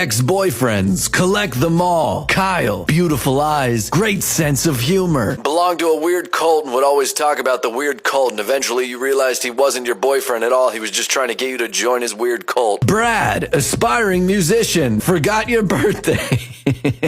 Ex-boyfriends, collect them all. Kyle, beautiful eyes, great sense of humor. Belonged to a weird cult and would always talk about the weird cult, and eventually you realized he wasn't your boyfriend at all. He was just trying to get you to join his weird cult. Brad, aspiring musician, forgot your birthday.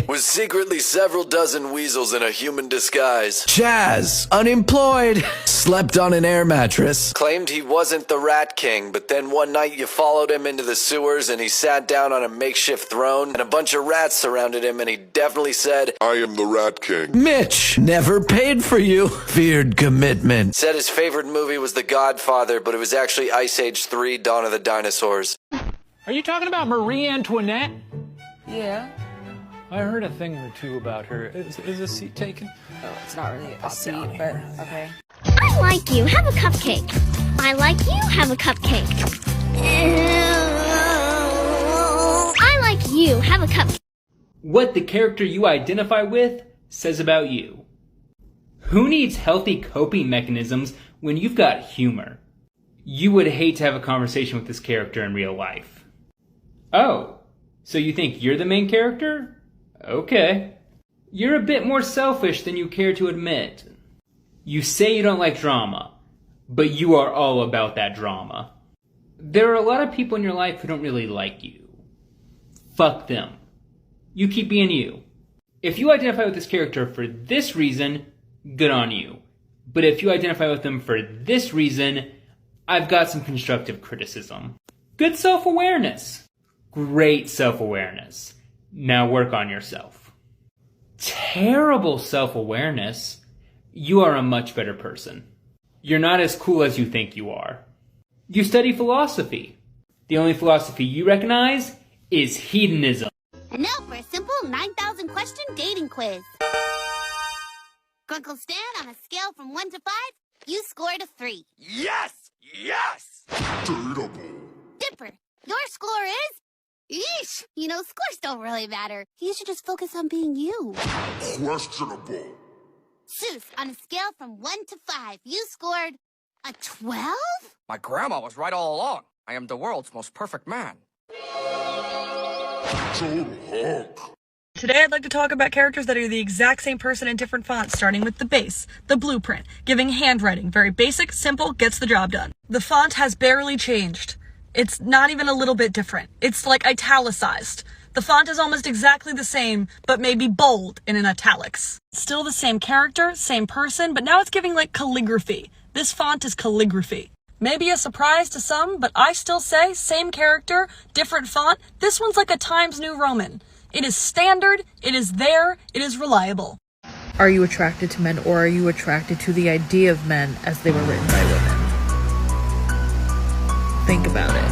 Was secretly several dozen weasels in a human disguise. Chaz, unemployed, slept on an air mattress. Claimed he wasn't the Rat King, but then one night you followed him into the sewers and he sat down on a makeshift throne and a bunch of rats surrounded him and he definitely said, "I am the Rat King." Mitch, never paid for you. Feared commitment. Said his favorite movie was The Godfather, but it was actually Ice Age 3, Dawn of the Dinosaurs. Are you talking about Marie Antoinette? Yeah. I heard a thing or two about her. Is a seat taken? Oh, it's not really a seat, but okay. I like you. Have a cupcake. I like you. Have a cupcake. I like you. Have a cupcake. What the character you identify with says about you. Who needs healthy coping mechanisms when you've got humor? You would hate to have a conversation with this character in real life. Oh, so you think you're the main character? Okay. You're a bit more selfish than you care to admit. You say you don't like drama, but you are all about that drama. There are a lot of people in your life who don't really like you. Fuck them. You keep being you. If you identify with this character for this reason, good on you. But if you identify with them for this reason, I've got some constructive criticism. Good self-awareness. Great self-awareness. Now work on yourself. Terrible self-awareness. You are a much better person. You're not as cool as you think you are. You study philosophy. The only philosophy you recognize is hedonism. And now for a simple 9,000 question dating quiz. Grunkle Stan, on a scale from 1 to 5, you scored a 3. Yes! Yes! Dateable. Dipper, your score is... Yeesh! You know, scores don't really matter. You should just focus on being you. Questionable. Seuss, on a scale from 1 to 5, you scored a 12? My grandma was right all along. I am the world's most perfect man. Total hunk. Today I'd like to talk about characters that are the exact same person in different fonts, starting with the base, the blueprint, giving handwriting, very basic, simple, gets the job done. The font has barely changed. It's not even a little bit different. It's like italicized. The font is almost exactly the same, but maybe bold in an italics. Still the same character, same person, but now it's giving like calligraphy. This font is calligraphy. Maybe a surprise to some, but I still say same character, different font. This one's like a Times New Roman. It is standard, it is there, it is reliable. Are you attracted to men, or are you attracted to the idea of men as they were written by women? Think about it.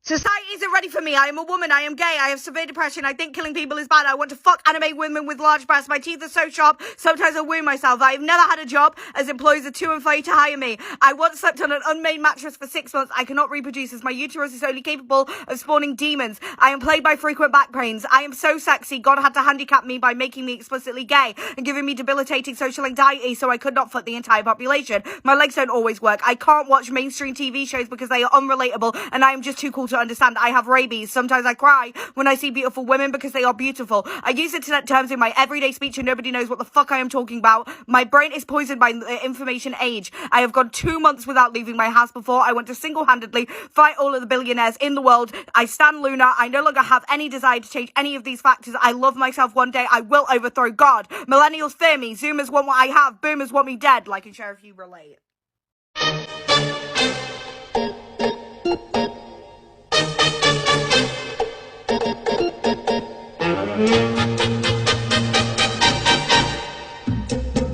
Society isn't ready for me. I am a woman. I am gay. I have severe depression. I think killing people is bad. I want to fuck anime women with large breasts. My teeth are so sharp, sometimes I wound myself. I have never had a job, as employers are too afraid to hire me. I once slept on an unmade mattress for 6 months. I cannot reproduce as my uterus is only capable of spawning demons. I am plagued by frequent back pains. I am so sexy. God had to handicap me by making me explicitly gay and giving me debilitating social anxiety so I could not fuck the entire population. My legs don't always work. I can't watch mainstream TV shows because they are unrelatable and I am just too cool to understand. I have rabies. Sometimes I cry when I see beautiful women because they are beautiful. I use internet terms in my everyday speech and nobody knows what the fuck I am talking about. My brain is poisoned by the information age. I have gone 2 months without leaving my house before. I want to single-handedly fight all of the billionaires in the world. I stand Luna. I no longer have any desire to change any of these factors. I love myself. One day I will overthrow God. Millennials fear me. Zoomers want what I have. Boomers want me dead. Like and share if you relate.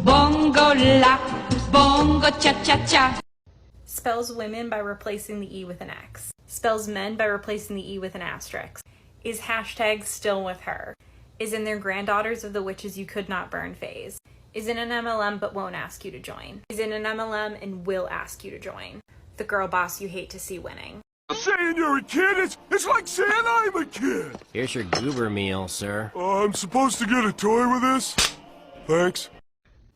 Bongo la, bongo cha-cha-cha. Spells women by replacing the E with an X. Spells men by replacing the E with an asterisk. Is hashtag still with her. Is in their granddaughters of the witches you could not burn phase. Is in an MLM but won't ask you to join. Is in an MLM and will ask you to join. The girl boss you hate to see winning. Saying you're a kid, it's like saying I'm a kid. Here's your goober meal, sir. I'm supposed to get a toy with this? Thanks.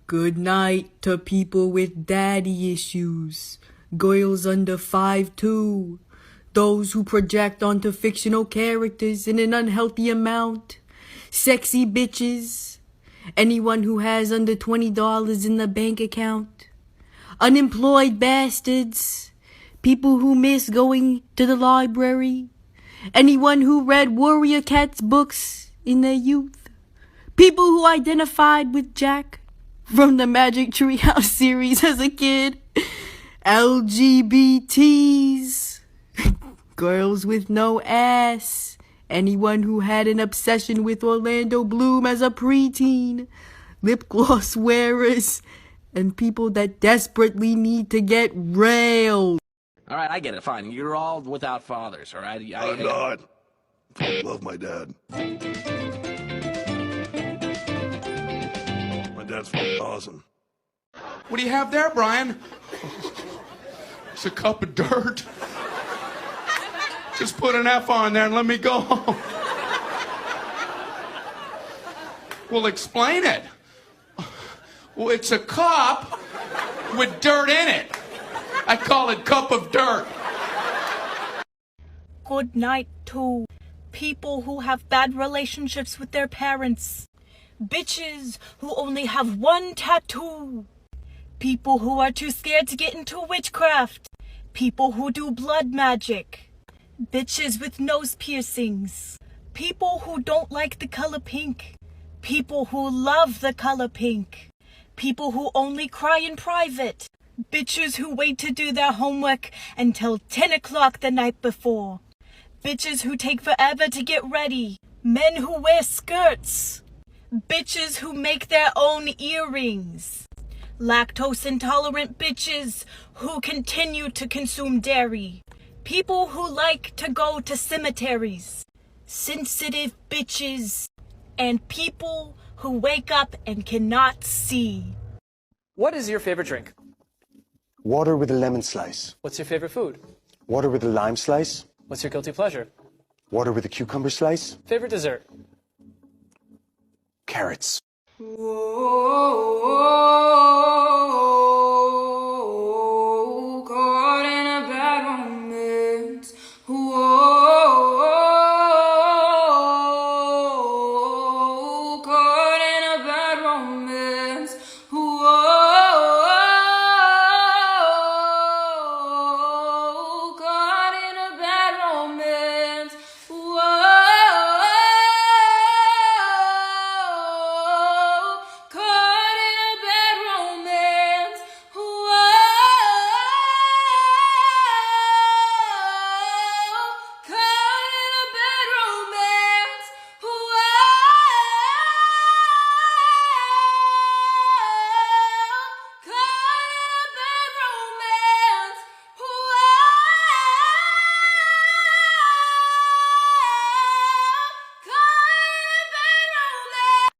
Good night to people with daddy issues. Girls under 5'2". Those who project onto fictional characters in an unhealthy amount. Sexy bitches. Anyone who has under $20 in the bank account. Unemployed bastards. People who miss going to the library. Anyone who read Warrior Cats books in their youth. People who identified with Jack from the Magic Treehouse series as a kid. LGBTs. Girls with no ass. Anyone who had an obsession with Orlando Bloom as a preteen. Lip gloss wearers. And people that desperately need to get railed. All right, I get it. Fine. You're all without fathers, all right? I'm not. I love my dad. My dad's awesome. What do you have there, Brian? It's a cup of dirt. Just put an F on there and let me go home. Well, explain it. Well, it's a cup with dirt in it. I call it cup of dirt. Good night to people who have bad relationships with their parents. Bitches who only have one tattoo. People who are too scared to get into witchcraft. People who do blood magic. Bitches with nose piercings. People who don't like the color pink. People who love the color pink. People who only cry in private. Bitches who wait to do their homework until 10 o'clock the night before. Bitches who take forever to get ready. Men who wear skirts. Bitches who make their own earrings. Lactose intolerant bitches who continue to consume dairy. People who like to go to cemeteries. Sensitive bitches. And people who wake up and cannot see. What is your favorite drink? Water with a lemon slice. What's your favorite food? Water with a lime slice. What's your guilty pleasure? Water with a cucumber slice. Favorite dessert? Carrots. Whoa, caught in a bad romance. Whoa, caught in a bad romance. Whoa, caught in a bad romance. Whoa, caught in a bad romance.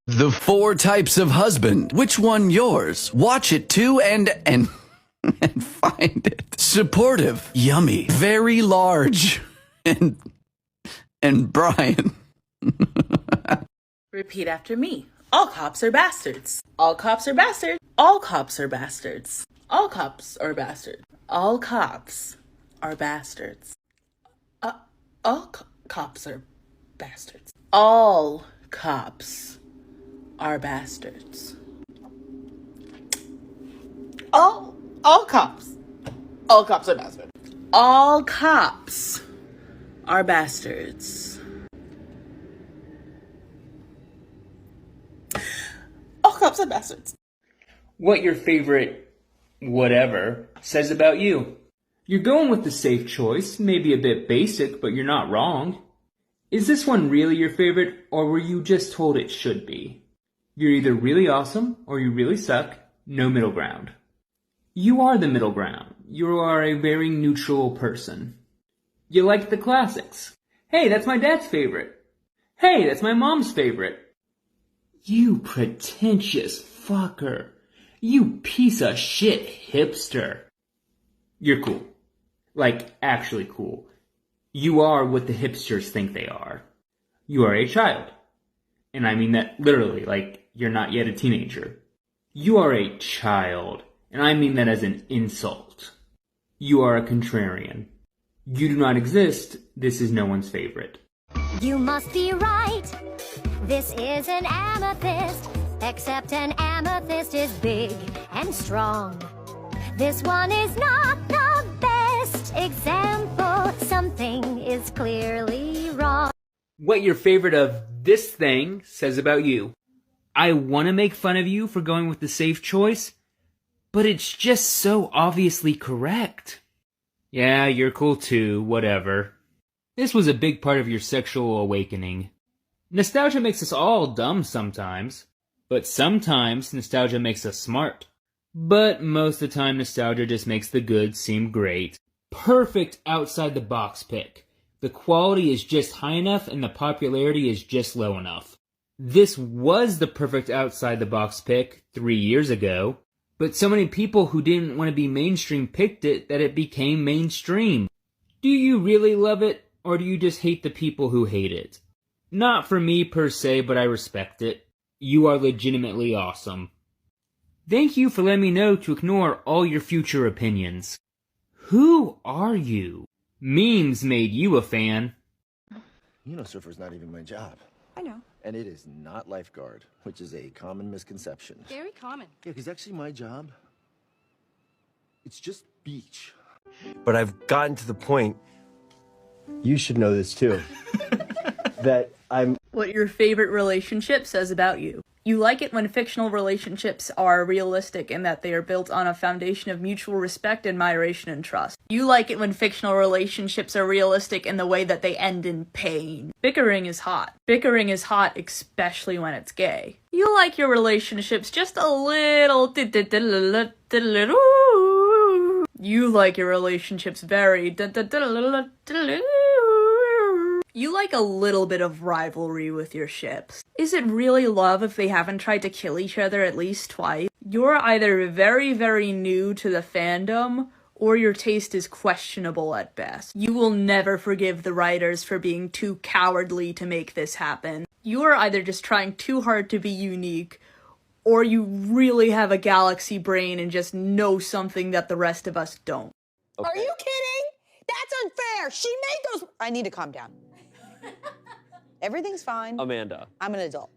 The 4 types of husband. Which one yours? Watch it too and find it. Supportive. Yummy. Very large. And Brian. Repeat after me. All cops are bastards. All cops are bastards. All cops are bastards. All cops are bastards. All cops are bastards. Cops are bastards. All cops are bastards. All cops. All cops are bastards. All cops are bastards. All cops are bastards. What your favorite whatever says about you. You're going with the safe choice, maybe a bit basic, but you're not wrong. Is this one really your favorite, or were you just told it should be? You're either really awesome, or you really suck. No middle ground. You are the middle ground. You are a very neutral person. You like the classics. Hey, that's my dad's favorite. Hey, that's my mom's favorite. You pretentious fucker. You piece of shit hipster. You're cool. Like, actually cool. You are what the hipsters think they are. You are a child. And I mean that literally, like, you're not yet a teenager. You are a child. And I mean that as an insult. You are a contrarian. You do not exist. This is no one's favorite. You must be right. This is an amethyst, except an amethyst is big and strong. This one is not the best example. Something is clearly wrong. What your favorite of this thing says about you. I want to make fun of you for going with the safe choice, but it's just so obviously correct. Yeah, you're cool too, whatever. This was a big part of your sexual awakening. Nostalgia makes us all dumb sometimes, but sometimes nostalgia makes us smart. But most of the time nostalgia just makes the good seem great. Perfect outside the box pick. The quality is just high enough and the popularity is just low enough. This was the perfect outside the box pick 3 years ago, but so many people who didn't want to be mainstream picked it that it became mainstream. Do you really love it, or do you just hate the people who hate it? Not for me per se, but I respect it. You are legitimately awesome. Thank you for letting me know to ignore all your future opinions. Who are you? Memes made you a fan. You know surfer's not even my job. I know. And it is not lifeguard, which is a common misconception. Very common. Yeah, because actually my job, it's just beach. But I've gotten to the point, you should know this too, that I'm... What your favorite relationship says about you. You like it when fictional relationships are realistic in that they are built on a foundation of mutual respect, admiration, and trust. You like it when fictional relationships are realistic in the way that they end in pain. Bickering is hot. Bickering is hot especially when it's gay. You like your relationships just a little... You like your relationships very... You like a little bit of rivalry with your ships. Is it really love if they haven't tried to kill each other at least twice? You're either very, very new to the fandom, or your taste is questionable at best. You will never forgive the writers for being too cowardly to make this happen. You are either just trying too hard to be unique, or you really have a galaxy brain and just know something that the rest of us don't. Okay. Are you kidding? That's unfair. She made those... I need to calm down. Everything's fine. Amanda. I'm an adult.